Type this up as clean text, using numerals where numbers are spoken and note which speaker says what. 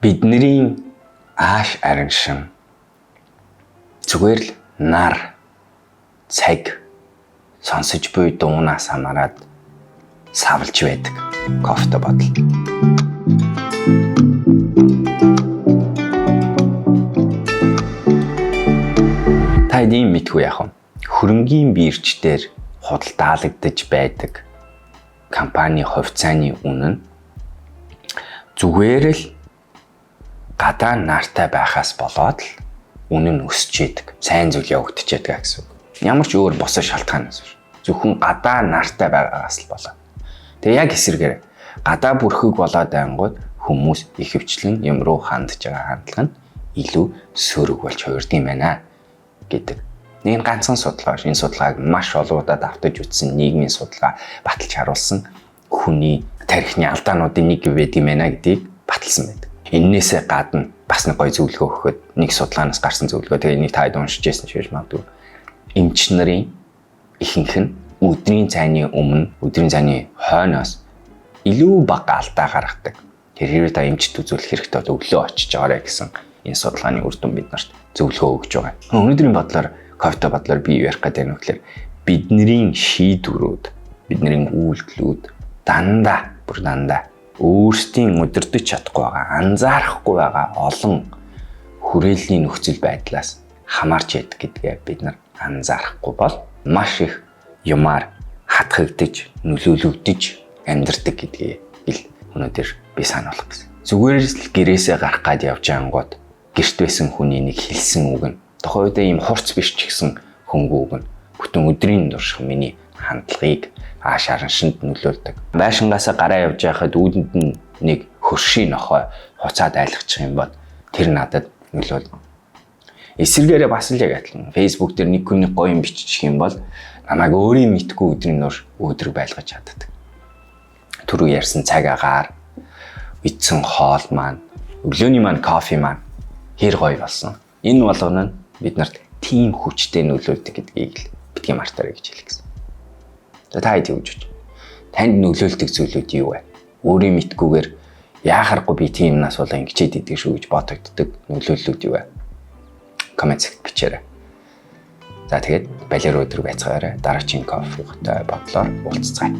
Speaker 1: Бидний ааш ариншин зүгээр л нар цаг сонсож буй дуунаас хамаарат савлж байдаг кофе бодол. Та ийм мэдгүй яах вэ? Хөрөнгийн бирждээр худалдаалагдаж байдаг компани хувьцааны үнэ нь зүгээр л гадаа нартай байхаас болоод л үнэ нь өсөж идэг. Сайн зүйл явагдаж байдаг гэсэн үг. Ямар ч өөр босоо шалтгаанаас биш. Зөвхөн гадаа нартай байгаагаас л болоо. Тэгээ яг эсэргээр гадаа бүрхэг болоод ангууд хүмүүс ихэвчлэн юм руу хандж байгаа хандлага нь илүү сөрөг болж хувирд юм байна гэдэг. Нэг ганцхан судалгаа ш. Энэ судалгааг маш олон удаа давтаж үзсэн нийгмийн судалгаа баталж харуулсан хүний тарихны алдаануудын нэг байд юм байна гэдгийг баталсан байдаг. Эннээсээ гадна бас нэг гоё зөвлөгөө өгөхөд нэг судалгаанаас гарсан зөвлөгөө. Тэгээ энийг таад уншиж байсан ч гэж магадгүй. Эмч нарын ихэнх нь өдрийн цайны өмнө, өдрийн цайны хойноос илүү бага алдаа гаргадаг. Тэр хэрэг та эмчт үзүүлэх хэрэгтэй бол өглөө очиж байгаарай гэсэн энэ судалгааны үр дүн бид нарт зөвлөгөө өгж байгаа. Өнөөдрийн бодлоор кофе бодлоор би юу ярих гэдэг нь вэ? Бидний шийдвэрүүд, бидний үйлдэлүүд дандаа өөрсдийн удирдах чадахгүй байгаа, анзаарахгүй байгаа олон хүрээллийн нөхцөл байдлаас хамаарч яадаг гэдгээ бид нар анзаарахгүй бол маш их юмар хатгагдж, нөлөөлөгдөж амьдардаг гэдгийг өнөөдөр би сануулах гэсэн. Зүгээр л гэрээсээ гарах гад явж ангууд гэрт байсан хүний нэг хэлсэн үг нь тухайн үед ийм хурц биш ч гэсэн хөнгө үг нь бүтэн өдрийн турших миний хандлагыг ааш араншинд нөлөөлдөг. Байшингаасаа гараа явж байхад үүдэнд нь нэг хөршийн нохой хуцаад айлгачих юм бол тэр надад нөлөөлнө. Эсвэргээрээ бас л яг адилхан. Facebook дээр нэг хүний гоё юм биччих юм бол намайг өөрийн мэдгүй өдрийн нуур өөдрөг байлгаж чаддаг. Түрүү ярьсан цаг агаар, идсэн хоол маань, өглөөний маань кофе маань хэр гоё болсон. Энэ болгоно нь биднэрт тийм хүчтэй нөлөөлдөг гэдгийг л битгий мартаарай гэж хэлэх гэсэн. За та хэд юу гэж байна? Танд нөлөөлдөг зүйлүүд юу вэ? Өөрийн мэдгүйгээр яахаргүй би тийм юмнаас болоо ингэчээд идэг шүү гэж бодогддог нөлөөллүүд юу вэ? Коммент сект бичээрэй. За тэгээд балер өдрөг байцгаарай. Дараагийн кофе бодлоор уулзцгаая.